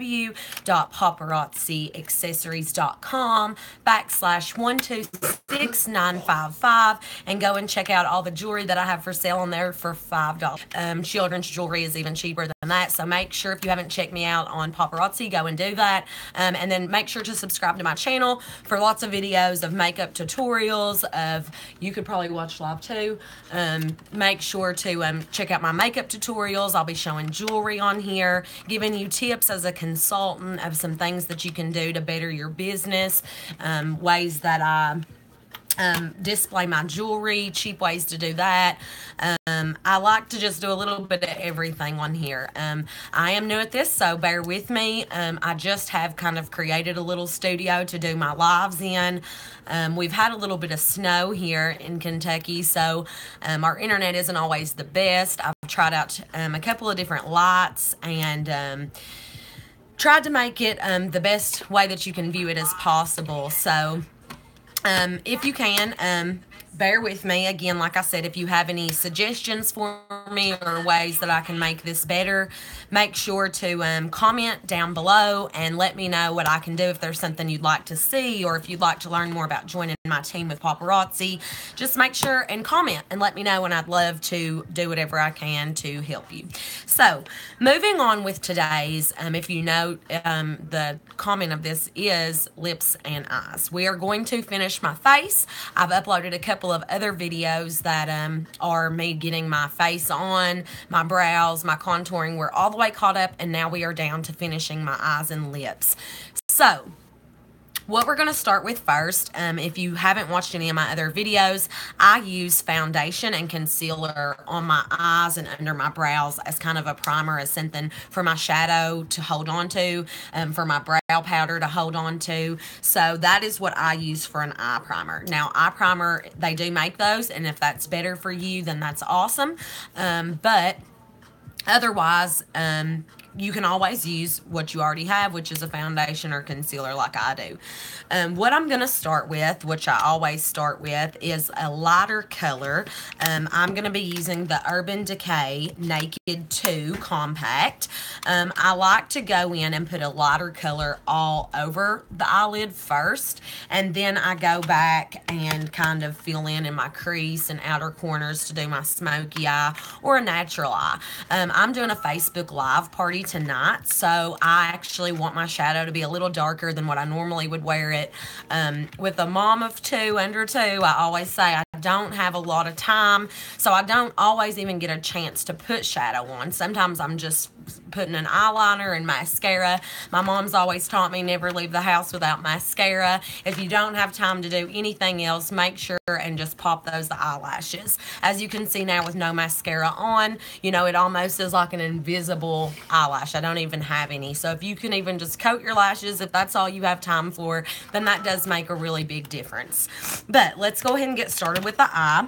www.paparazziaccessories.com/126955 and go and check out all the jewelry that I have for sale on there for $5. Children's jewelry is even cheaper than that, so make sure if you haven't checked me out on Paparazzi, go and do that. And then make sure to subscribe to my channel for lots of videos of makeup tutorials. You could probably watch live too. Make sure to check out my makeup tutorials. I'll be showing jewelry on here, giving you tips as a consultant of some things that you can do to better your business, ways that I display my jewelry, cheap ways to do that. I like to just do a little bit of everything on here. I am new at this, so bear with me. I just have kind of created a little studio to do my lives in. We've had a little bit of snow here in Kentucky, so our internet isn't always the best. I've tried out a couple of different lights and tried to make it the best way that you can view it as possible. So if you can, bear with me. Again, like I said, if you have any suggestions for me or ways that I can make this better, make sure to comment down below and let me know what I can do. If there's something you'd like to see, or if you'd like to learn more about joining my team with Paparazzi, just make sure and comment and let me know, and I'd love to do whatever I can to help you. So, moving on with today's, if you note, the comment of this is lips and eyes. We are going to finish my face. I've uploaded a couple of other videos that are me getting my face on, my brows, my contouring. We're all the way caught up, and now we are down to finishing my eyes and lips. So, what we're going to start with first, if you haven't watched any of my other videos, I use foundation and concealer on my eyes and under my brows as kind of a primer, as something for my shadow to hold on to, for my brow powder to hold on to. So that is what I use for an eye primer. Now, eye primer, they do make those, and if that's better for you, then that's awesome. But otherwise, you can always use what you already have, which is a foundation or concealer like I do. What I'm going to start with, which I always start with, is a lighter color. I'm going to be using the Urban Decay Naked 2 Compact. I like to go in and put a lighter color all over the eyelid first, and then I go back and kind of fill in my crease and outer corners to do my smoky eye or a natural eye. I'm doing a Facebook Live party tonight, so I actually want my shadow to be a little darker than what I normally would wear it. With a mom of two, under two, I always say I don't have a lot of time, so I don't always even get a chance to put shadow on. Sometimes I'm just putting an eyeliner and mascara. My mom's always taught me never leave the house without mascara. If you don't have time to do anything else, make sure and just pop those eyelashes. As you can see now with no mascara on, you know, it almost is like an invisible eyelash. I don't even have any. So if you can even just coat your lashes, if that's all you have time for, then that does make a really big difference. But let's go ahead and get started with the eye.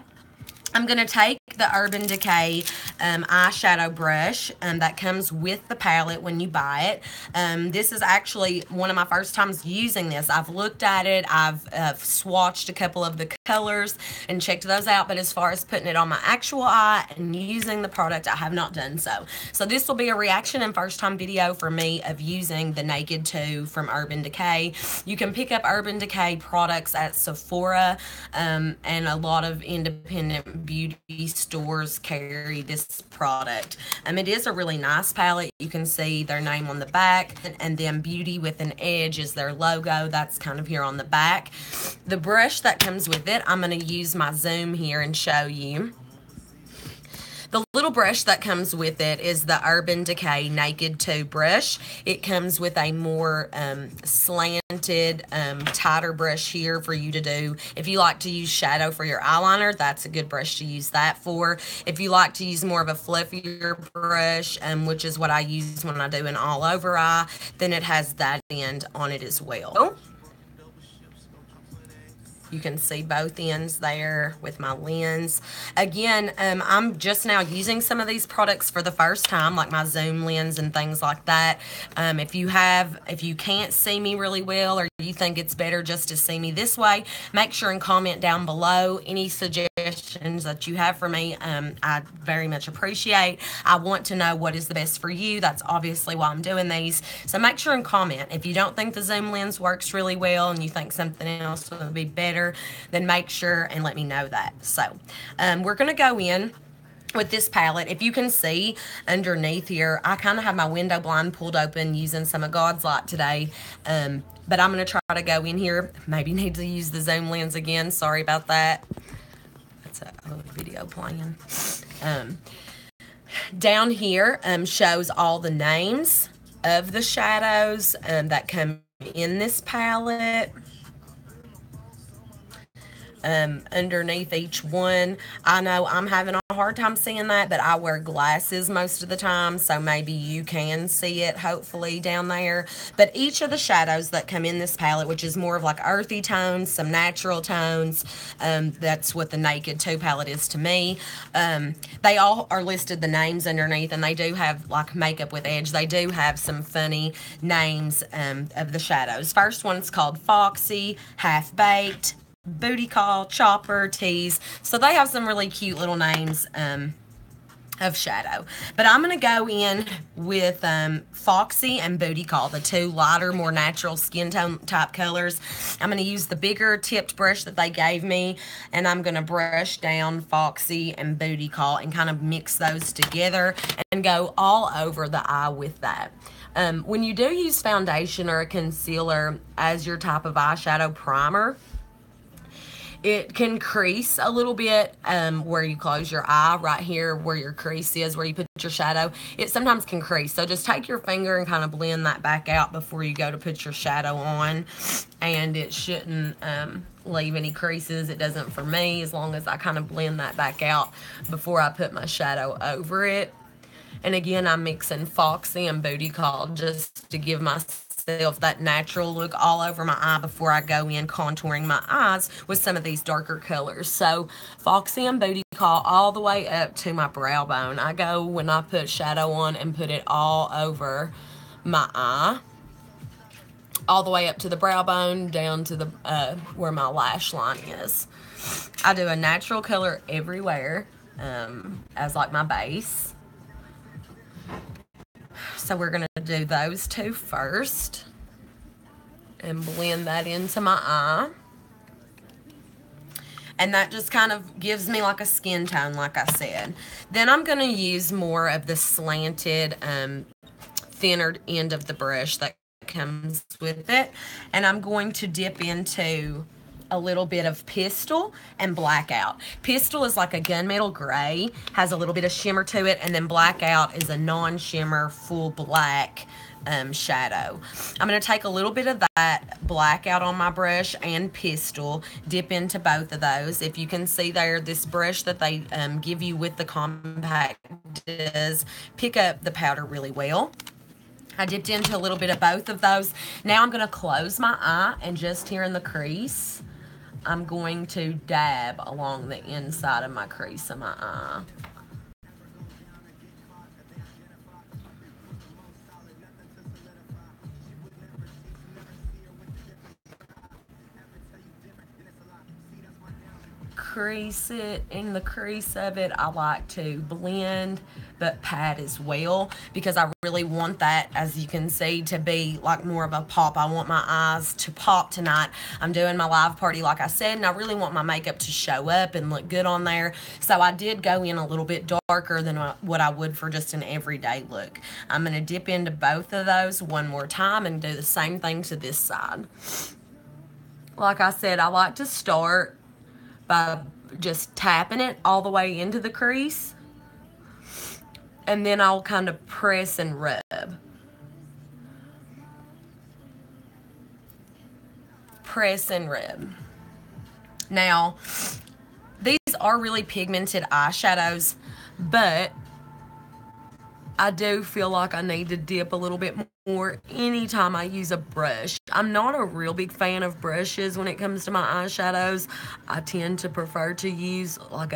I'm going to take the Urban Decay eyeshadow brush that comes with the palette when you buy it. This is actually one of my first times using this. I've looked at it, I've swatched a couple of the colors and checked those out, but as far as putting it on my actual eye and using the product, I have not done so. So this will be a reaction and first time video for me of using the Naked 2 from Urban Decay. You can pick up Urban Decay products at Sephora, and a lot of independent beauty stores carry this product. It is a really nice palette. You can see their name on the back, and then Beauty with an Edge is their logo. That's kind of here on the back. The brush that comes with it, I'm going to use my zoom here and show you. The little brush that comes with it is the Urban Decay Naked 2 brush. It comes with a more slanted, tighter brush here for you to do. If you like to use shadow for your eyeliner, that's a good brush to use that for. If you like to use more of a fluffier brush, which is what I use when I do an all-over eye, then it has that end on it as well. You can see both ends there with my lens. Again, I'm just now using some of these products for the first time, like my zoom lens and things like that. If you can't see me really well, or you think it's better just to see me this way, make sure and comment down below any suggestions suggestions that you have for me. I very much appreciate. I want to know what is the best for you. That's obviously why I'm doing these. So make sure and comment. If you don't think the zoom lens works really well and you think something else would be better, then make sure and let me know that. So we're going to go in with this palette. If you can see underneath here, I kind of have my window blind pulled open using some of God's Light today. But I'm going to try to go in here. Maybe need to use the zoom lens again. Sorry about that. That's a video playing. Down here shows all the names of the shadows that come in this palette. Underneath each one. I know I'm having a hard time seeing that, but I wear glasses most of the time, so maybe you can see it hopefully down there. But each of the shadows that come in this palette, which is more of like earthy tones, some natural tones, that's what the Naked 2 palette is to me. They all are listed, the names underneath, and they do have like Makeup with Edge. They do have some funny names of the shadows. First one's called Foxy, Half Baked, Booty Call, Chopper, Tease. So they have some really cute little names of shadow. But I'm going to go in with Foxy and Booty Call, the two lighter, more natural skin tone type colors. I'm going to use the bigger tipped brush that they gave me, and I'm going to brush down Foxy and Booty Call and kind of mix those together and go all over the eye with that. When you do use foundation or a concealer as your type of eyeshadow primer, it can crease a little bit where you close your eye, right here where your crease is, where you put your shadow. It sometimes can crease. So just take your finger and kind of blend that back out before you go to put your shadow on. And it shouldn't leave any creases. It doesn't for me, as long as I kind of blend that back out before I put my shadow over it. And again, I'm mixing Foxy and Booty Call just to give myself that natural look all over my eye before I go in contouring my eyes with some of these darker colors. So Foxy and Booty Call all the way up to my brow bone. I go, when I put shadow on, and put it all over my eye, all the way up to the brow bone, down to the where my lash line is. I do a natural color everywhere as like my base. So we're going to do those two first and blend that into my eye. And that just kind of gives me like a skin tone, like I said. Then I'm going to use more of the slanted, thinner end of the brush that comes with it. And I'm going to dip into a little bit of Pistol and Blackout. Pistol is like a gunmetal gray, has a little bit of shimmer to it, and then Blackout is a non-shimmer, full black shadow. I'm going to take a little bit of that Blackout on my brush and Pistol, dip into both of those. If you can see there, this brush that they give you with the compact does pick up the powder really well. I dipped into a little bit of both of those. Now I'm going to close my eye, and just here in the crease, I'm going to dab along the inside of my crease of my eye. Crease it. In the crease of it, I like to blend but pat as well, because I really want that, as you can see, to be like more of a pop. I want my eyes to pop tonight. I'm doing my live party, like I said, and I really want my makeup to show up and look good on there. So I did go in a little bit darker than what I would for just an everyday look. I'm going to dip into both of those one more time and do the same thing to this side. Like I said, I like to start by just tapping it all the way into the crease, and then I'll kind of press and rub. Press and rub. Now, these are really pigmented eyeshadows, but I do feel like I need to dip a little bit more anytime I use a brush. I'm not a real big fan of brushes when it comes to my eyeshadows. I tend to prefer to use like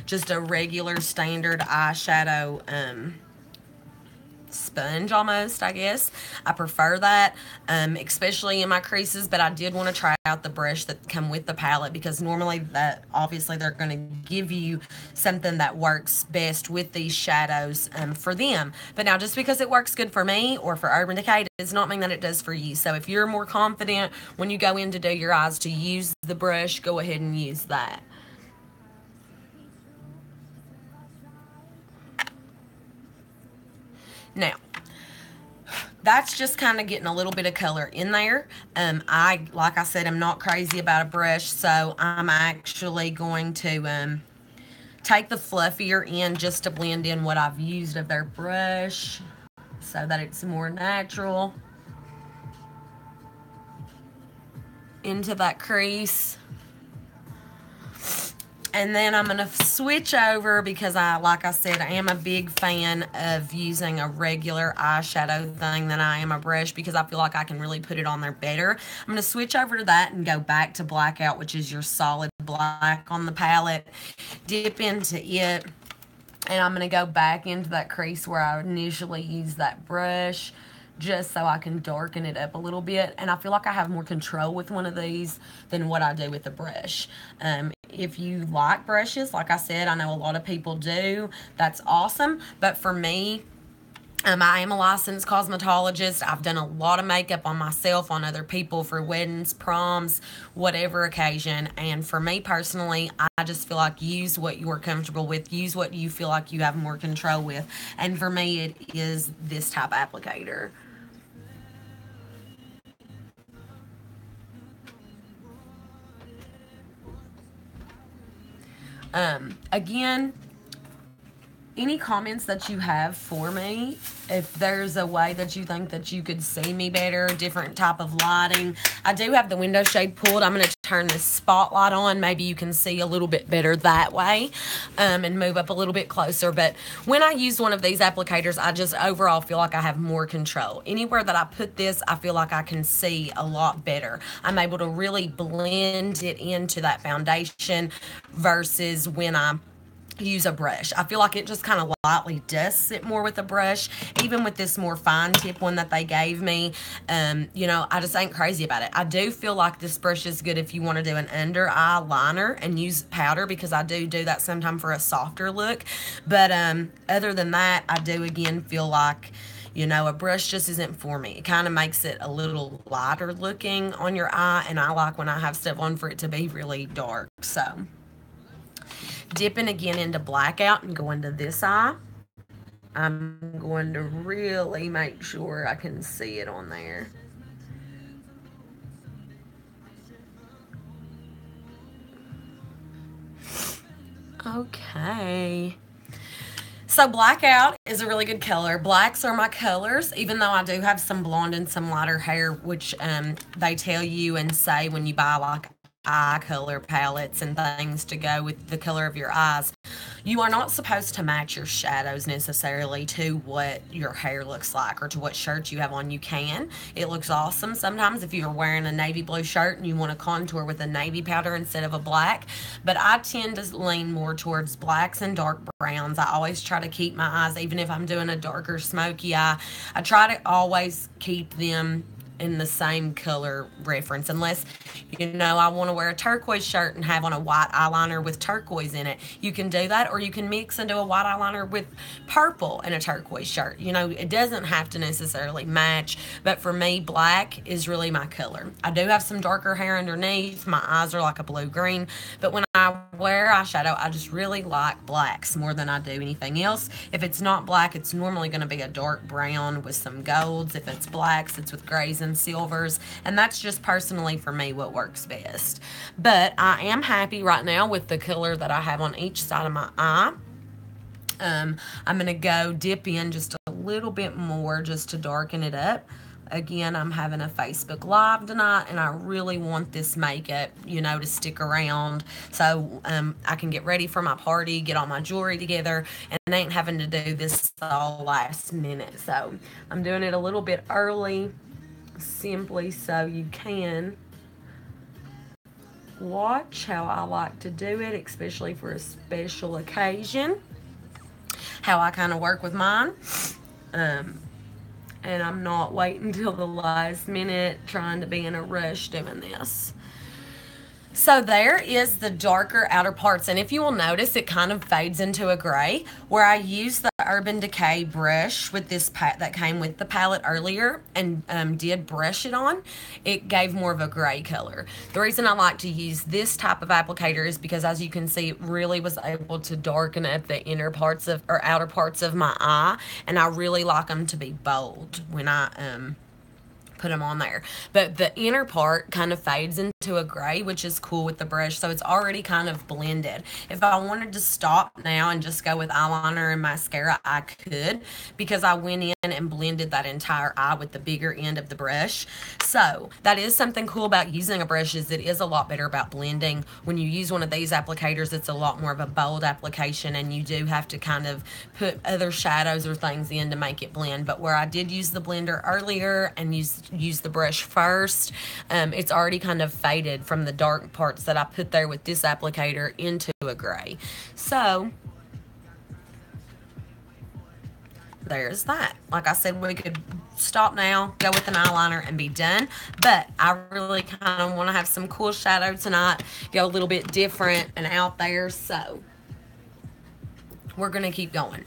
just a regular standard eyeshadow sponge almost, I guess. I prefer that, especially in my creases, but I did want to try out the brush that come with the palette, because normally that obviously they're going to give you something that works best with these shadows for them. But now, just because it works good for me or for Urban Decay does not mean that it does for you. So if you're more confident when you go in to do your eyes to use the brush, go ahead and use that. Now, that's just kind of getting a little bit of color in there. Like I said, I'm not crazy about a brush, so I'm actually going to take the fluffier end just to blend in what I've used of their brush so that it's more natural into that crease. And then I'm going to switch over, because like I said, I am a big fan of using a regular eyeshadow thing than I am a brush, because I feel like I can really put it on there better. I'm going to switch over to that and go back to Blackout, which is your solid black on the palette. Dip into it, and I'm going to go back into that crease where I initially used that brush, just so I can darken it up a little bit. And I feel like I have more control with one of these than what I do with the brush. If you like brushes, like I said, I know a lot of people do. That's awesome. But for me, I am a licensed cosmetologist. I've done a lot of makeup on myself, on other people for weddings, proms, whatever occasion. And for me personally, I just feel like use what you're comfortable with. Use what you feel like you have more control with. And for me, it is this type of applicator. Again, any comments that you have for me, if there's a way that you think that you could see me better, different type of lighting. I do have the window shade pulled. I'm going to turn this spotlight on. Maybe you can see a little bit better that way, and move up a little bit closer. But when I use one of these applicators, I just overall feel like I have more control. Anywhere that I put this, I feel like I can see a lot better. I'm able to really blend it into that foundation versus when I use a brush. I feel like it just kind of lightly dusts it more with a brush. Even with this more fine tip one that they gave me, you know, I just ain't crazy about it. I do feel like this brush is good if you want to do an under eye liner and use powder, because I do that sometimes for a softer look. But other than that, I do again feel like, you know, a brush just isn't for me. It kind of makes it a little lighter looking on your eye, and I like when I have stuff on for it to be really dark. So dipping again into Blackout and going to this eye. I'm going to really make sure I can see it on there. Okay. So Blackout is a really good color. Blacks are my colors, even though I do have some blonde and some lighter hair, which they tell you and say when you buy like eye color palettes and things to go with the color of your eyes, you are not supposed to match your shadows necessarily to what your hair looks like or to what shirt you have on. You can. It looks awesome sometimes if you're wearing a navy blue shirt and you want to contour with a navy powder instead of a black. But I tend to lean more towards blacks and dark browns. I always try to keep my eyes, even if I'm doing a darker smoky eye, I try to always keep them in the same color reference, unless, you know, I want to wear a turquoise shirt and have on a white eyeliner with turquoise in it. You can do that, or you can mix and do a white eyeliner with purple and a turquoise shirt. You know, it doesn't have to necessarily match, but for me, black is really my color. I do have some darker hair underneath. My eyes are like a blue-green, but when I wear eyeshadow, I just really like blacks more than I do anything else. If it's not black, it's normally going to be a dark brown with some golds. If it's blacks, it's with grays and silvers, and that's just personally for me what works best. But I am happy right now with the color that I have on each side of my eye. I'm going to go dip in just a little bit more just to darken it up. Again, I'm having a Facebook Live tonight, and I really want this makeup, you know, to stick around so I can get ready for my party, get all my jewelry together, and ain't having to do this all last minute. So I'm doing it a little bit early, simply so you can watch how I like to do it, especially for a special occasion, how I kind of work with mine. And I'm not waiting until the last minute trying to be in a rush doing this. So there is the darker outer parts, and if you will notice, it kind of fades into a gray. Where I used the Urban Decay brush with this that came with the palette earlier and did brush it on, it gave more of a gray color. The reason I like to use this type of applicator is because, as you can see, it really was able to darken up the inner parts of, or outer parts of my eye, and I really like them to be bold when I put them on there. But the inner part kind of fades into a gray, which is cool with the brush, so it's already kind of blended. If I wanted to stop now and just go with eyeliner and mascara, I could, because I went in and blended that entire eye with the bigger end of the brush. So that is something cool about using a brush, is it is a lot better about blending. When you use one of these applicators, it's a lot more of a bold application, and you do have to kind of put other shadows or things in to make it blend. But where I did use the blender earlier and use the brush first, it's already kind of faded from the dark parts that I put there with this applicator into a gray. So there's that. Like I said, we could stop now, go with an eyeliner, and be done. But I really kind of want to have some cool shadow tonight, go a little bit different and out there, so we're going to keep going.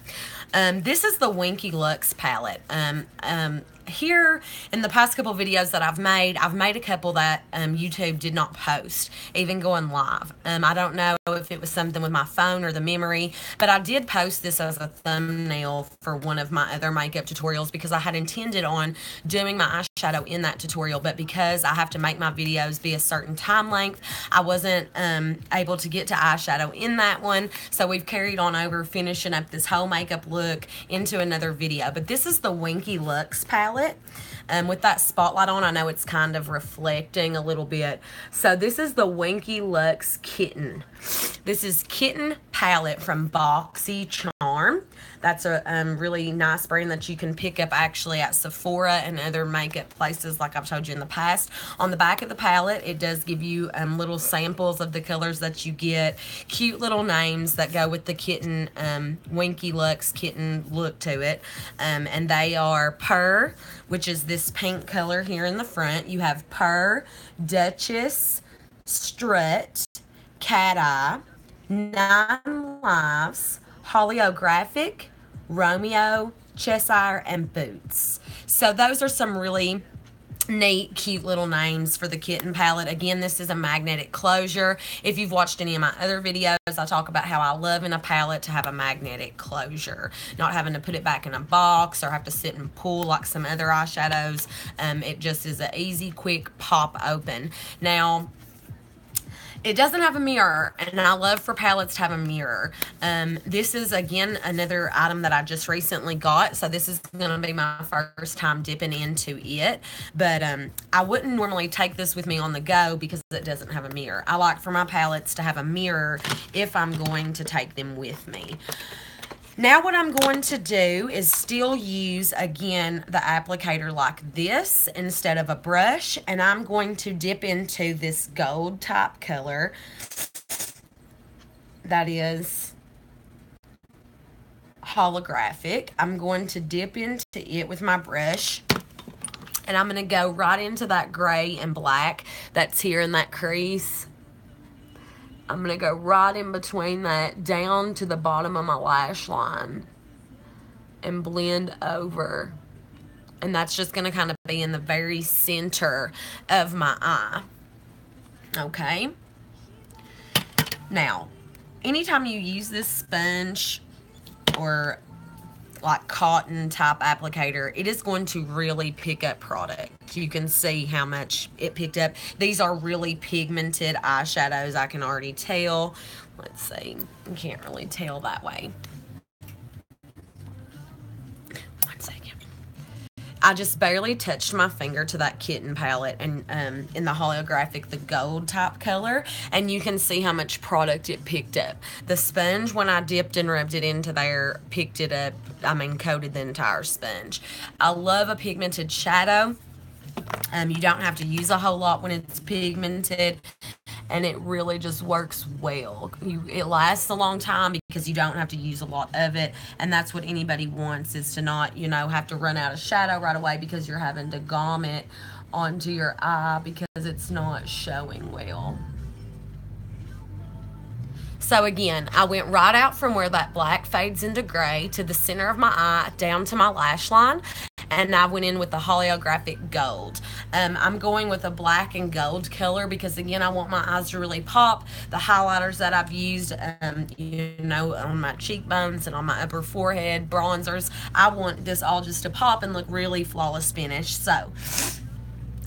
This is the Winky Lux palette. Here in the past couple videos that I've made a couple that YouTube did not post, even going live. I don't know if it was something with my phone or the memory, but I did post this as a thumbnail for one of my other makeup tutorials, because I had intended on doing my eyeshadow in that tutorial, but because I have to make my videos be a certain time length, I wasn't able to get to eyeshadow in that one, so we've carried on over finishing up this whole makeup look into another video. But this is the Winky Lux palette. With that spotlight on, I know it's kind of reflecting a little bit. So this is the Winky Lux Kitten. This is Kitten palette from BoxyCharm. That's a really nice brand that you can pick up actually at Sephora and other makeup places, like I've told you in the past. On the back of the palette, it does give you little samples of the colors that you get, cute little names that go with the kitten, Winky Lux Kitten look to it. And they are Purr, which is this pink color here in the front. You have Purr, Duchess, Strut, Cat Eye, Nine Lives, Holographic, Romeo, Cheshire, and Boots. So those are some really neat, cute little names for the kitten palette. Again, this is a magnetic closure. If you've watched any of my other videos, I talk about how I love in a palette to have a magnetic closure, not having to put it back in a box or have to sit and pull like some other eyeshadows. It just is an easy, quick pop open. Now, it doesn't have a mirror, and I love for palettes to have a mirror. This is, again, another item that I just recently got, so this is going to be my first time dipping into it. But I wouldn't normally take this with me on the go because it doesn't have a mirror. I like for my palettes to have a mirror if I'm going to take them with me. Now what I'm going to do is still use, again, the applicator like this instead of a brush, and I'm going to dip into this gold type color that is holographic. I'm going to dip into it with my brush, and I'm going to go right into that gray and black that's here in that crease. I'm going to go right in between that down to the bottom of my lash line and blend over. And that's just going to kind of be in the very center of my eye. Okay. Now, anytime you use this sponge or like cotton type applicator, it is going to really pick up product. You can see how much it picked up. These are really pigmented eyeshadows, I can already tell. Let's see, you can't really tell that way. One second. I just barely touched my finger to that kitten palette and in the holographic, the gold type color, and you can see how much product it picked up. The sponge, when I dipped and rubbed it into there, picked it up, coated the entire sponge. I love a pigmented shadow. You don't have to use a whole lot when it's pigmented, and it really just works well. It lasts a long time because you don't have to use a lot of it, and that's what anybody wants, is to not, you know, have to run out of shadow right away because you're having to gom it onto your eye because it's not showing well. So again, I went right out from where that black fades into gray to the center of my eye down to my lash line, and I went in with the holographic gold. I'm going with a black and gold color because again, I want my eyes to really pop. The highlighters that I've used, you know, on my cheekbones and on my upper forehead, bronzers, I want this all just to pop and look really flawless finished. So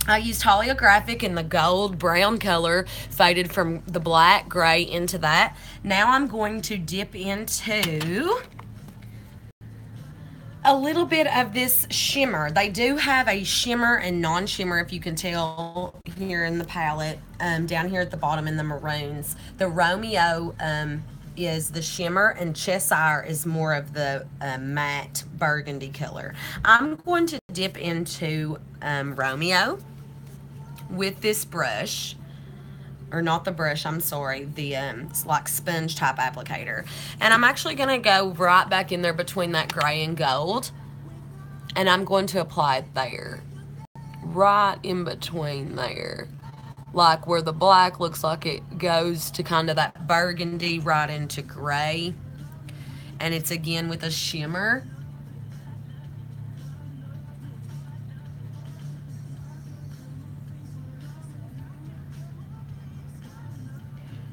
I used holographic in the gold brown color, faded from the black gray into that. Now I'm going to dip into a little bit of this shimmer. They do have a shimmer and non-shimmer, if you can tell here in the palette, down here at the bottom in the maroons. The Romeo is the shimmer, and Cheshire is more of the matte burgundy color. I'm going to dip into Romeo with this brush, or not the brush, I'm sorry, the it's like sponge type applicator, and I'm actually going to go right back in there between that gray and gold, and I'm going to apply it there, right in between there, like where the black looks like it goes to kind of that burgundy right into gray, and it's again with a shimmer.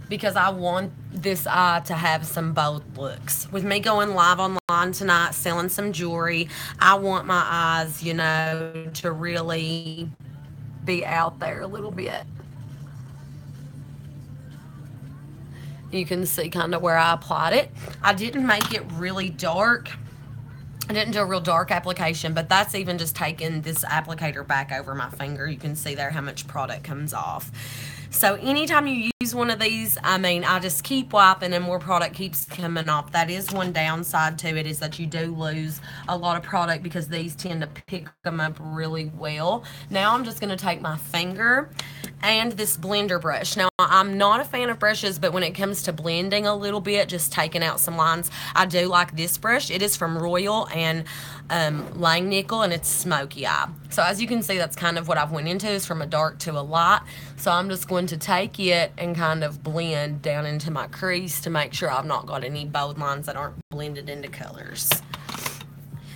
Because I want this eye to have some bold looks. With me going live online tonight, selling some jewelry, I want my eyes, you know, to really be out there a little bit. You can see kind of where I applied it. I didn't make it really dark. I didn't do a real dark application, but that's even just taking this applicator back over my finger. You can see there how much product comes off. So anytime you use one of these, I mean, I just keep wiping and more product keeps coming off. That is one downside to it, is that you do lose a lot of product because these tend to pick them up really well. Now I'm just going to take my finger and this blender brush. Now I'm not a fan of brushes, but when it comes to blending a little bit, just taking out some lines, I do like this brush. It is from Royal and Langnickel, and it's smoky eye. So as you can see, that's kind of what I've went into, is from a dark to a light. So I'm just going to take it and kind of blend down into my crease to make sure I've not got any bold lines that aren't blended into colors.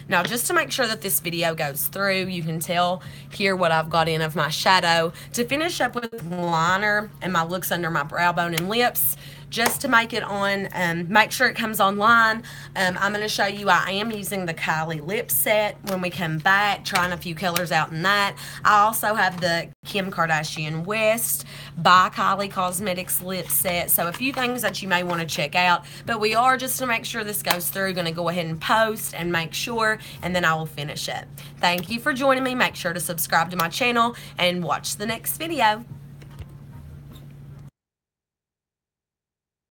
Now, just to make sure that this video goes through, you can tell here what I've got in of my shadow. To finish up with liner and my looks under my brow bone and lips, just to make it on, make sure it comes on line. I'm going to show you I am using the Kylie lip set when we come back, trying a few colors out in that. I also have the Kim Kardashian West by Kylie Cosmetics lip set. So a few things that you may want to check out, but we are, just to make sure this goes through, going to go ahead and post and make sure, and then I will finish it. Thank you for joining me. Make sure to subscribe to my channel and watch the next video.